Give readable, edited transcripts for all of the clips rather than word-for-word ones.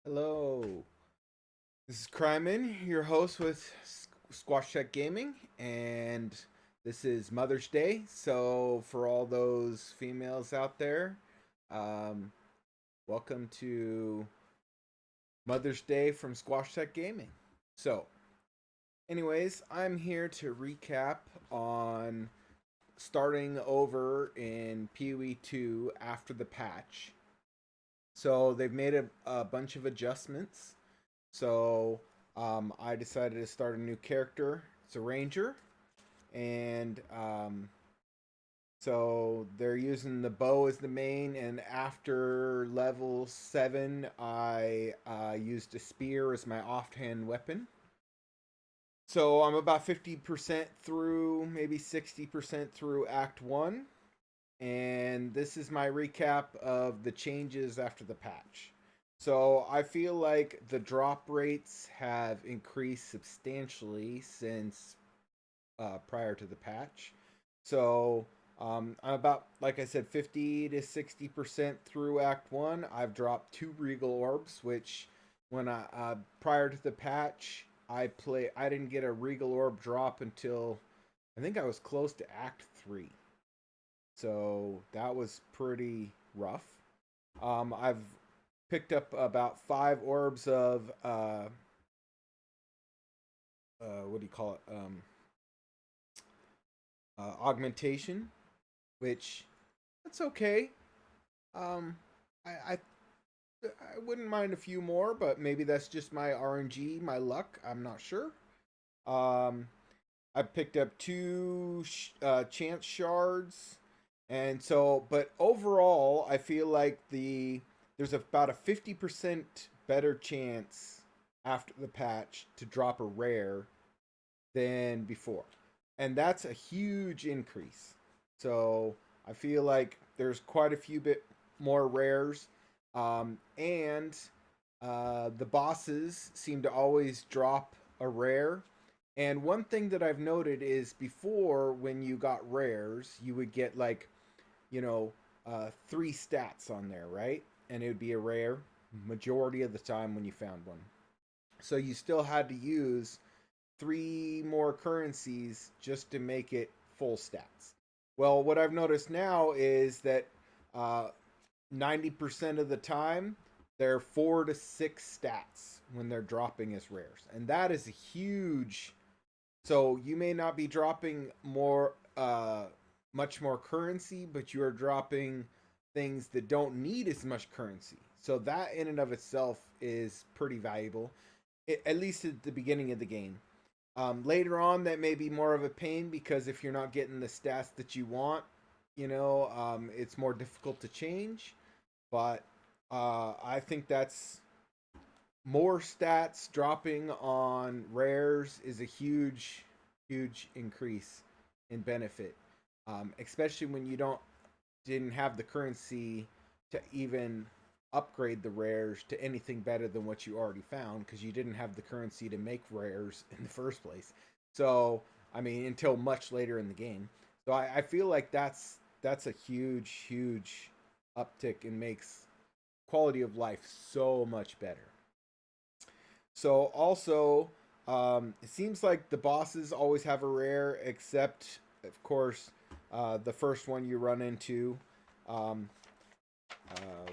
Hello, this is Kryman, your host with Squatch Tech Gaming, and this is Mother's Day. So, for all those females out there, um, welcome to Mother's Day from Squash Tech Gaming. So, anyways, I'm here to recap on starting over in POE 2 after the patch. So, they've made a bunch of adjustments. So I decided to start a new character. It's a ranger, and so they're using the bow as the main. And after level 7, I used a spear as my offhand weapon. So I'm about 50% through, maybe 60% through Act 1. And this is my recap of the changes after the patch. So I feel like the drop rates have increased substantially since prior to the patch. So I'm about, like I said, 50 to 60% through Act 1. I've dropped 2 Regal Orbs, which when I prior to the patch, I didn't get a Regal Orb drop until I think I was close to Act 3. So that was pretty rough. I've picked up about 5 orbs of what do you call it? Augmentation, which that's okay. Um, I, I I wouldn't mind a few more, but maybe that's just my RNG, my luck. I'm not sure. Um, I picked up 2 chance shards, and so, but overall, I feel like there's about a 50% better chance after the patch to drop a rare than before, and that's a huge increase. So I feel like there's quite a few bit more rares, and the bosses seem to always drop a rare. And one thing that I've noted is before, when you got rares, you would get like, you know, 3 stats on there, right? And it would be a rare majority of the time when you found one. So you still had to use 3 more currencies just to make it full stats. Well, what I've noticed now is that uh, 90% of the time, they're 4 to 6 stats when they're dropping as rares. And that is a huge. So you may not be dropping much more currency, but you are dropping things that don't need as much currency. So that in and of itself is pretty valuable, at least at the beginning of the game. Later on, that may be more of a pain because if you're not getting the stats that you want, it's more difficult to change. But I think that's more stats dropping on rares is a huge, huge increase in benefit, especially when you didn't have the currency to even upgrade the rares to anything better than what you already found because you didn't have the currency to make rares in the first place. So I mean, until much later in the game. So I feel like that's a huge, huge uptick and makes quality of life so much better. So also, it seems like the bosses always have a rare, except of course the first one you run into. Um,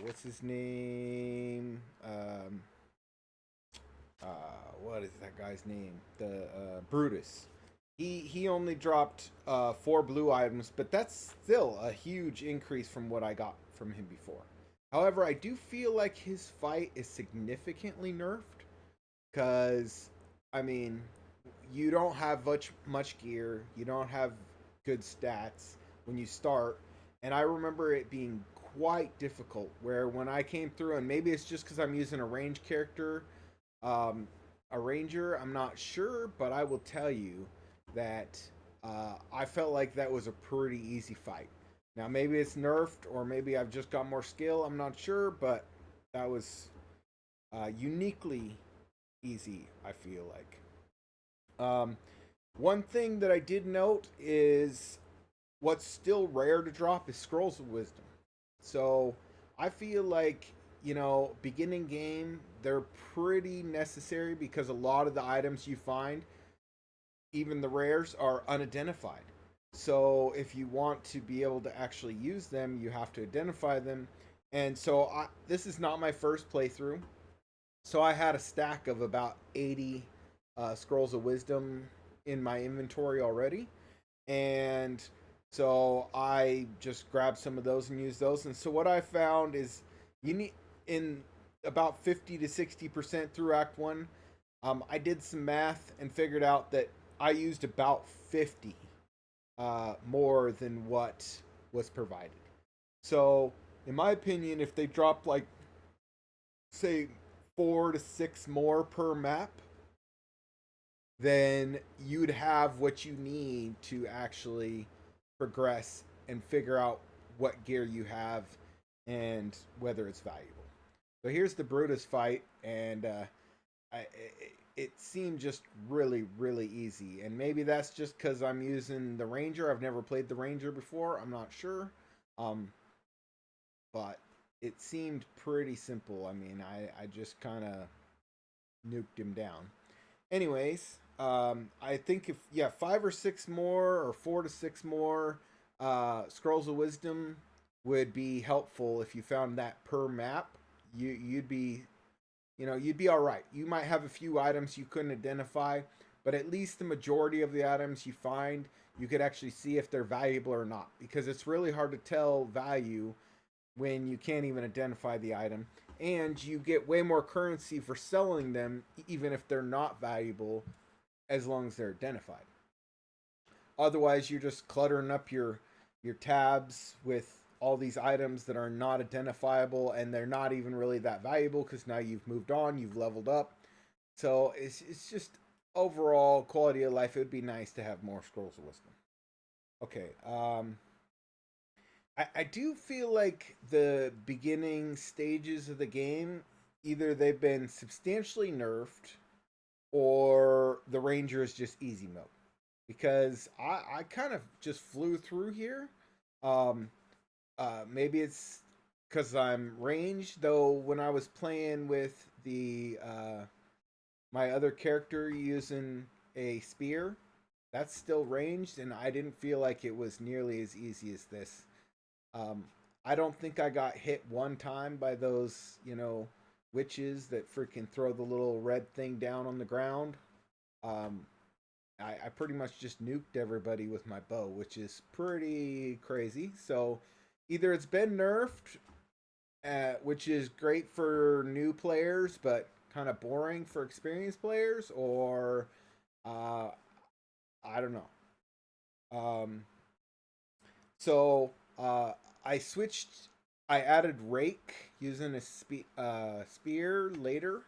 what's his name? What is that guy's name? The Brutus. He only dropped 4 blue items, but that's still a huge increase from what I got from him before. However, I do feel like his fight is significantly nerfed because, I mean, you don't have much gear, you don't have good stats when you start, and I remember it being quite difficult. Where when I came through, and maybe it's just because I'm using a range character, um, a ranger, I'm not sure, but I will tell you that I felt like that was a pretty easy fight. Now maybe it's nerfed, or maybe I've just got more skill. I'm not sure, but that was uniquely easy, I feel like. One thing that I did note is what's still rare to drop is Scrolls of Wisdom. So I feel like, beginning game, they're pretty necessary because a lot of the items you find, even the rares, are unidentified. So if you want to be able to actually use them, you have to identify them. And so this is not my first playthrough. So I had a stack of about 80 scrolls of wisdom in my inventory already. And so I just grabbed some of those and used those. And so what I found is you need in about 50 to 60% through Act 1. I did some math and figured out that I used about 50 more than what was provided. So, in my opinion, if they drop like, say, 4 to 6 more per map, then you'd have what you need to actually progress and figure out what gear you have and whether it's valuable. So here's the Brutus fight, and it seemed just really, really easy. And maybe that's just because I'm using the Ranger. I've never played the Ranger before. I'm not sure. But it seemed pretty simple. I mean, I just kind of nuked him down. Anyways, I think if, yeah, 5 or 6 more or 4 to 6 more Scrolls of Wisdom would be helpful if you found that per map. You'd be, you'd be all right. You might have a few items you couldn't identify, but at least the majority of the items you find, you could actually see if they're valuable or not, because it's really hard to tell value when you can't even identify the item, and you get way more currency for selling them even if they're not valuable, as long as they're identified. Otherwise, you're just cluttering up your tabs with all these items that are not identifiable, and they're not even really that valuable because now you've moved on, you've leveled up. So it's just overall quality of life. It would be nice to have more Scrolls of Wisdom. Okay. I do feel like the beginning stages of the game, either they've been substantially nerfed or the Ranger is just easy mode. Because I kind of just flew through here. Um, Maybe it's because I'm ranged, though when I was playing with the my other character using a spear, that's still ranged, and I didn't feel like it was nearly as easy as this. Um, I don't think I got hit one time by those, witches that freaking throw the little red thing down on the ground. Um, I pretty much just nuked everybody with my bow, which is pretty crazy. So either it's been nerfed, which is great for new players, but kind of boring for experienced players, or uh, I don't know. Um, So I switched. I added rake using a spear later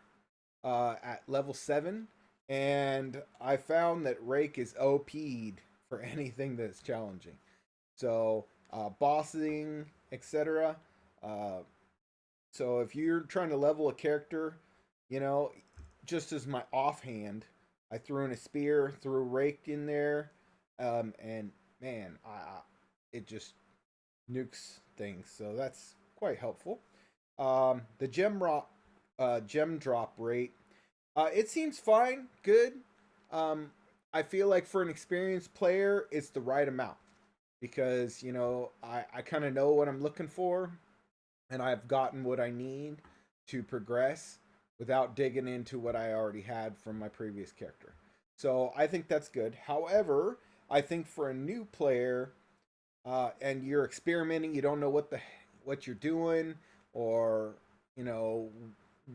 at level 7, and I found that rake is OP'd for anything that's challenging. So bossing, etc. Uh, so if you're trying to level a character, you know, just as my offhand, I threw in a spear, threw a rake in there, and man, it just nukes things. So that's quite helpful. The gem drop rate, it seems fine, good. Um, I feel like for an experienced player, it's the right amount because I kind of know what I'm looking for, and I've gotten what I need to progress without digging into what I already had from my previous character. So I think that's good. However, I think for a new player, and you're experimenting, you don't know what you're doing, or you know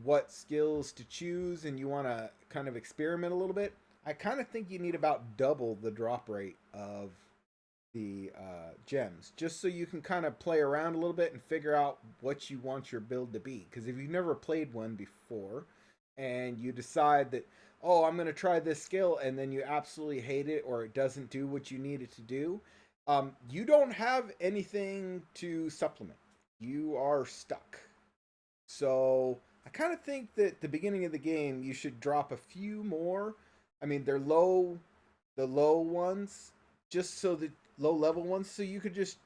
what skills to choose, and you want to kind of experiment a little bit. I kind of think you need about double the drop rate of the gems, just so you can kind of play around a little bit and figure out what you want your build to be. Because if you've never played one before, and you decide that, oh, I'm going to try this skill, and then you absolutely hate it or it doesn't do what you need it to do, you don't have anything to supplement. You are stuck. So I kind of think that the beginning of the game you should drop a few more. I mean, they're the low ones, just so the low level ones, so you could just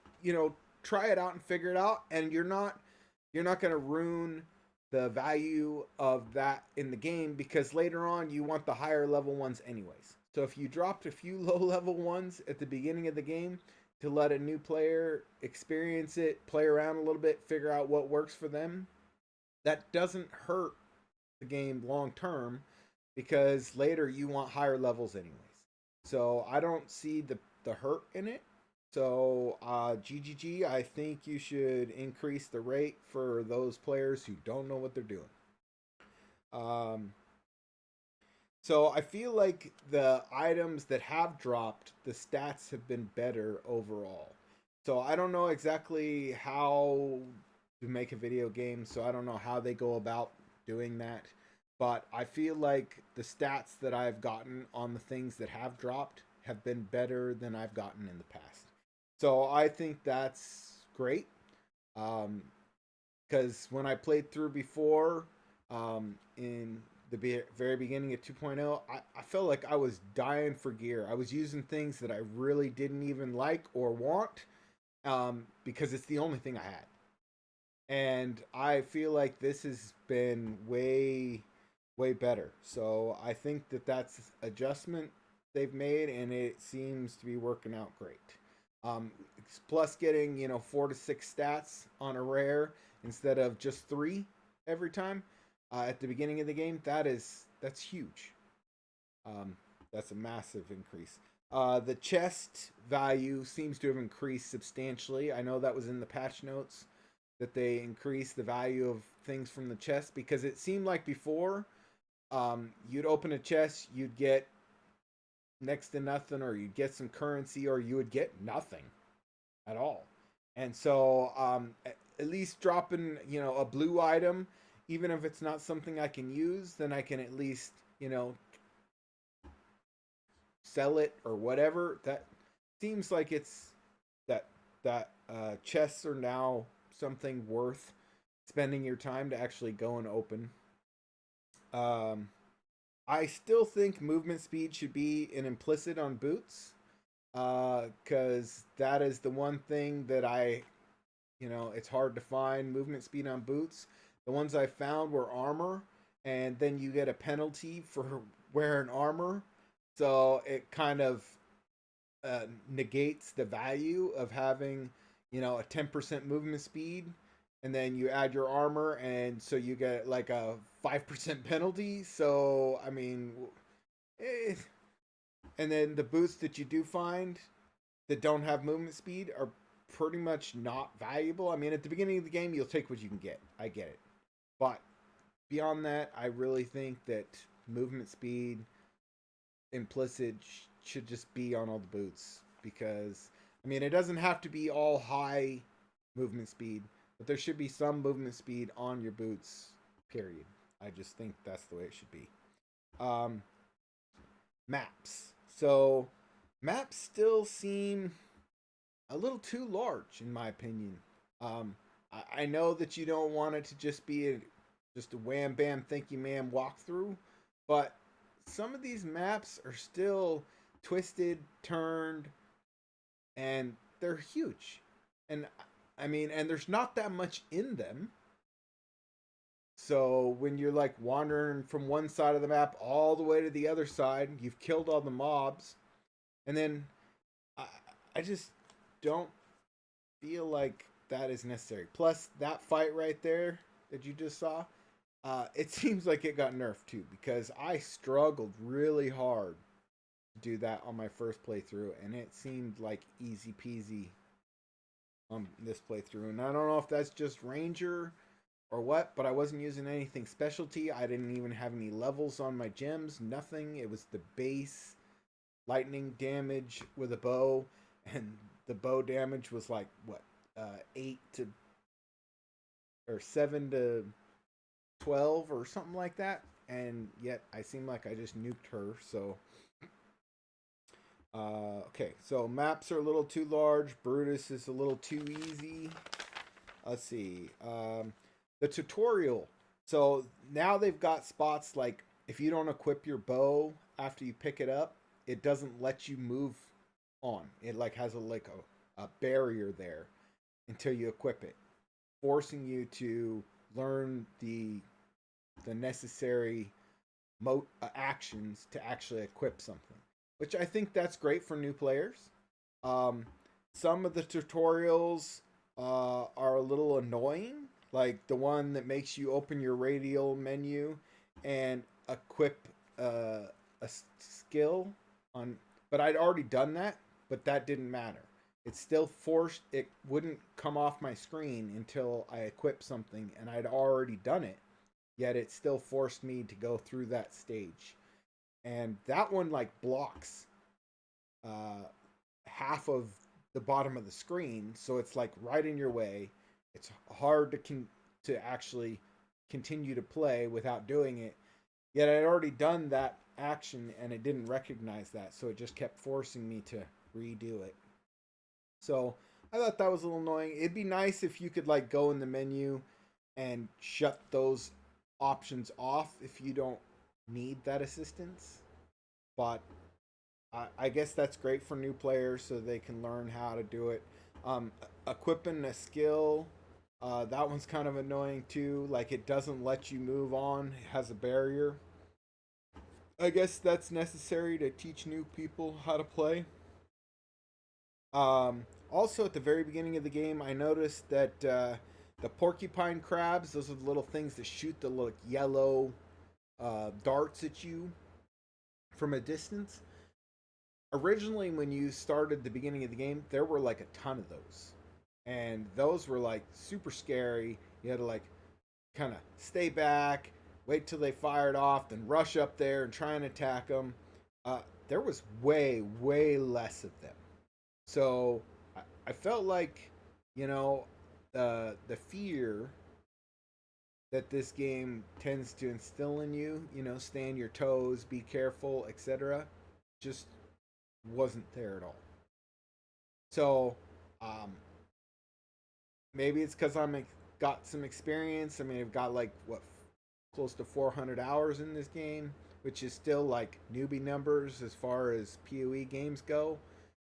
try it out and figure it out, and you're not going to ruin the value of that in the game, because later on you want the higher level ones anyways. So if you dropped a few low level ones at the beginning of the game to let a new player experience it, play around a little bit, figure out what works for them, that doesn't hurt the game long term, because later you want higher levels anyways. So I don't see the hurt in it. So GGG, I think you should increase the rate for those players who don't know what they're doing. Um, so I feel like the items that have dropped, the stats have been better overall. So I don't know exactly how to make a video game, so I don't know how they go about doing that. But I feel like the stats that I've gotten on the things that have dropped have been better than I've gotten in the past. So I think that's great. Um, because when I played through before, in the very beginning of 2.0, I felt like I was dying for gear. I was using things that I really didn't even like or want, because it's the only thing I had. And I feel like this has been way better. So I think that that's adjustment they've made, and it seems to be working out great. Um, Plus, getting 4 to 6 stats on a rare instead of just 3 every time at the beginning of the game, that's huge. Um, that's a massive increase. The chest value seems to have increased substantially. I know that was in the patch notes that they increased the value of things from the chest, because it seemed like before, you'd open a chest, you'd get next to nothing, or you'd get some currency, or you would get nothing at all. And so, at least dropping, a blue item, even if it's not something I can use, then I can at least, sell it or whatever. That seems like it's that chests are now something worth spending your time to actually go and open. Um, I still think movement speed should be an implicit on boots, because that is the one thing that it's hard to find movement speed on boots. The ones I found were armor, and then you get a penalty for wearing armor. So it kind of negates the value of having, a 10% movement speed, and then you add your armor, and so you get like a 5% penalty. So, I mean, eh. And then the boots that you do find that don't have movement speed are pretty much not valuable. I mean, at the beginning of the game, you'll take what you can get. I get it. But beyond that, I really think that movement speed implicit should just be on all the boots, because I mean, it doesn't have to be all high movement speed, but there should be some movement speed on your boots, period. I just think that's the way it should be. um Maps. So maps still seem a little too large, in my opinion. I know that you don't want it to just be just a wham bam thank you ma'am walkthrough, but some of these maps are still twisted, turned, and they're huge. And I mean, and there's not that much in them. So when you're like wandering from one side of the map all the way to the other side, you've killed all the mobs, and then I, I just don't feel like that is necessary. Plus, that fight right there that you just saw, it seems like it got nerfed too, because I struggled really hard to do that on my first playthrough, and it seemed like easy peasy on this playthrough. And I don't know if that's just Ranger or what, but I wasn't using anything specialty. I didn't even have any levels on my gems, nothing. It was the base lightning damage with a bow, and the bow damage was like what, 8 to or 7 to 12 or something like that, and yet I seem like I just nuked her. So okay, so maps are a little too large, Brutus is a little too easy. Let's see. The tutorial. So now they've got spots like if you don't equip your bow after you pick it up, it doesn't let you move on. It like has a barrier there until you equip it, forcing you to learn the necessary actions to actually equip something, which I think that's great for new players. Um, some of the tutorials are a little annoying, like the one that makes you open your radial menu and equip a skill on. But I'd already done that, but that didn't matter. It still forced it wouldn't come off my screen until I equipped something, and I'd already done it. Yet it still forced me to go through that stage, and that one like blocks uh, half of the bottom of the screen, so it's like right in your way. It's hard to actually continue to play without doing it. Yet I'd already done that action and it didn't recognize that, so it just kept forcing me to redo it. So I thought that was a little annoying. It'd be nice if you could like go in the menu and shut those options off if you don't need that assistance. But I guess that's great for new players so they can learn how to do it. Um, Equipping a skill, that one's kind of annoying too. Like it doesn't let you move on, it has a barrier. I guess that's necessary to teach new people how to play. Also, at the very beginning of the game, I noticed that the porcupine crabs, those are the little things that shoot the little yellow darts at you from a distance. Originally, when you started the beginning of the game, there were like a ton of those. And those were like super scary. You had to like kind of stay back, wait till they fired off, then rush up there and try and attack them. There was way less of them. So I felt like, you know, the fear that this game tends to instill in you, stay on your toes, be careful, etc., just wasn't there at all. So um, maybe it's because I'm got some experience. I mean, I've got like what close to 400 hours in this game, which is still like newbie numbers as far as POE games go.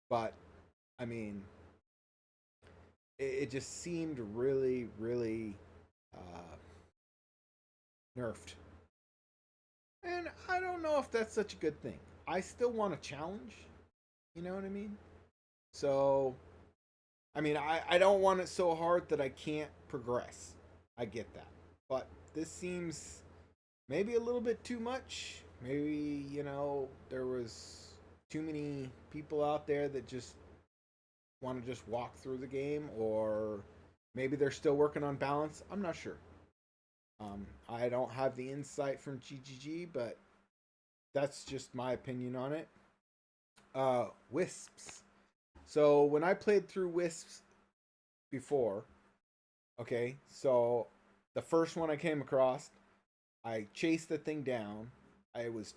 But I mean, it just seemed really nerfed. And I don't know if that's such a good thing. I still want a challenge. You know what I mean? So, I mean, I don't want it so hard that I can't progress. I get that. But this seems maybe a little bit too much. Maybe, there was too many people out there that just want to just walk through the game, or maybe they're still working on balance. I'm not sure. I don't have the insight from GGG, but that's just my opinion on it. Wisps. So when I played through Wisps before, okay, so the first one I came across, I chased the thing down. I was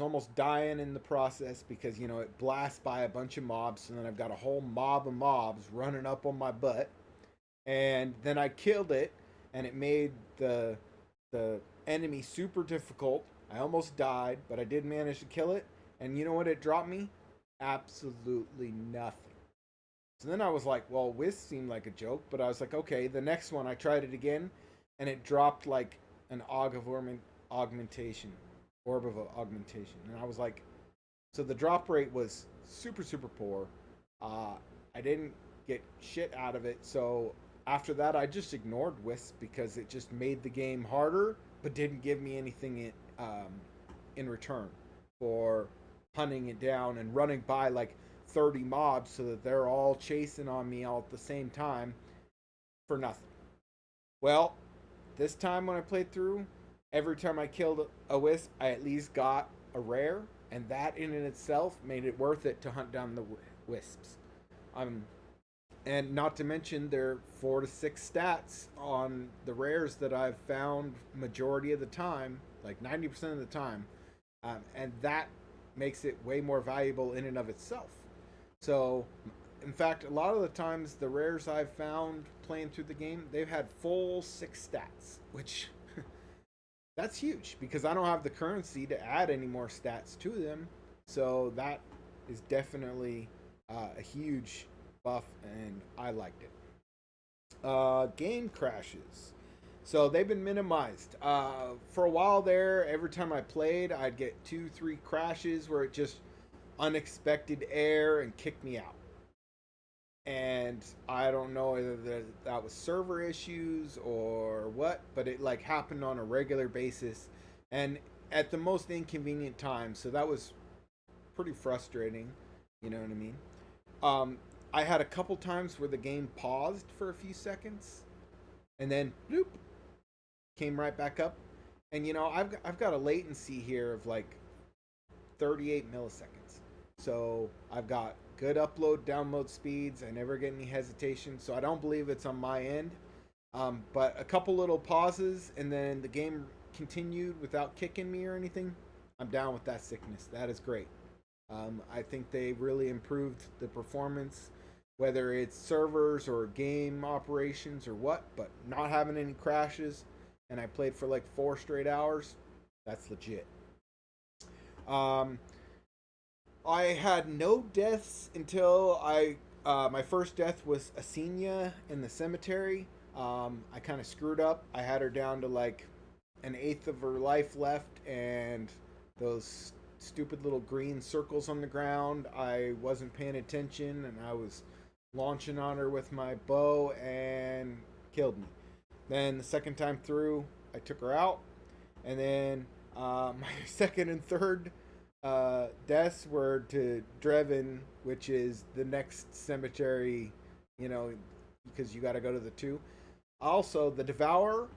almost dying in the process because it blasts by a bunch of mobs, and then I've got a whole mob of mobs running up on my butt, and then I killed it, and it made the enemy super difficult. I almost died, but I did manage to kill it, and you know what it dropped me? Absolutely nothing. So then I was like, well, Wisp seemed like a joke, but I was like, okay, the next one I tried it again, and it dropped like an augmentation, orb of augmentation, and I was like, so the drop rate was super poor. I didn't get shit out of it, so after that I just ignored Wisp because it just made the game harder, but didn't give me anything in return for hunting it down and running by like 30 mobs so that they're all chasing on me all at the same time for nothing. Well, this time when I played through, every time I killed a wisp, I at least got a rare, and that in and itself made it worth it to hunt down the wisps. Um, and not to mention there are 4 to 6 stats on the rares that I've found majority of the time, like 90% of the time, and that makes it way more valuable in and of itself. So, in fact, a lot of the times the rares I've found playing through the game, they've had full 6 stats, which that's huge because I don't have the currency to add any more stats to them. So that is definitely a huge buff, and I liked it. Game crashes. So they've been minimized. For a while there, every time I played, I'd get 2, 3 crashes where it just unexpected error and kicked me out. And I don't know whether that was server issues or what, but it like happened on a regular basis and at the most inconvenient time. So that was pretty frustrating. You know what I mean? Um, I had a couple times where the game paused for a few seconds and then bloop, came right back up. And I've got a latency here of like 38 milliseconds. So I've got good upload download speeds. I never get any hesitation. So I don't believe it's on my end. But a couple little pauses and then the game continued without kicking me or anything. I'm down with that sickness. That is great. I think they really improved the performance, whether it's servers or game operations or what, but not having any crashes. And I played for like 4 straight hours. That's legit. Um, I had no deaths until my first death was Asenia in the cemetery. I kind of screwed up. I had her down to like an eighth of her life left, and those stupid little green circles on the ground. I wasn't paying attention, and I was launching on her with my bow and killed me. Then the second time through, I took her out, and then my second and third deaths were to Drevin, which is the next cemetery, you know, because you got to go to the two. Also, the Devourer.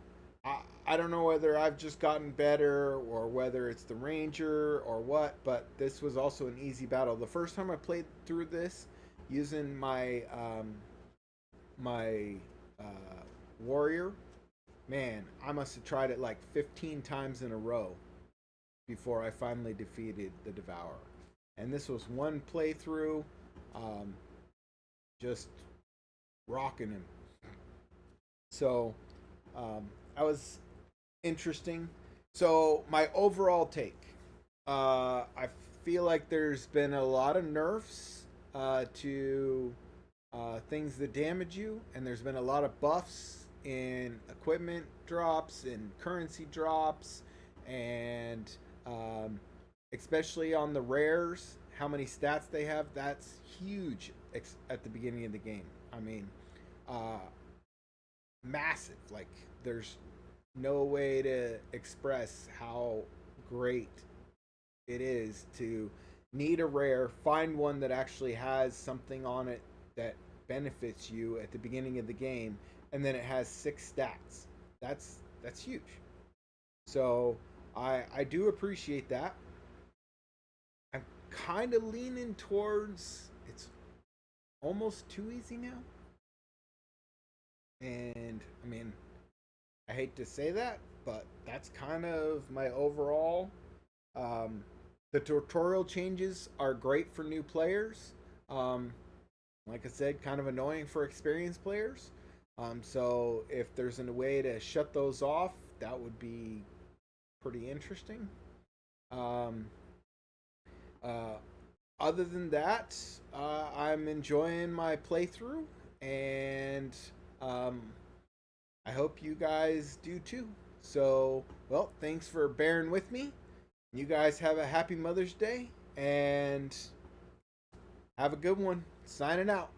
I don't know whether I've just gotten better or whether it's the Ranger or what, but this was also an easy battle. The first time I played through this using my warrior, man, I must have tried it like 15 times in a row before I finally defeated the Devourer. And this was one playthrough, um, just rocking him. So that was interesting. So my overall take, I feel like there's been a lot of nerfs to things that damage you, and there's been a lot of buffs in equipment drops and currency drops, and especially on the rares, how many stats they have. That's huge at the beginning of the game. I mean, massive. Like, there's no way to express how great it is to need a rare, find one that actually has something on it that benefits you at the beginning of the game, and then it has 6 stats. That's huge. So I do appreciate that. I'm kind of leaning towards it's almost too easy now. And I mean, I hate to say that, but that's kind of my overall. Um, the tutorial changes are great for new players. Um, like I said, kind of annoying for experienced players. So if there's a way to shut those off, that would be pretty interesting. Um, uh, Other than that, I'm enjoying my playthrough, and um, I hope you guys do too. So, well, thanks for bearing with me. You guys have a happy Mother's Day, and have a good one. Signing out.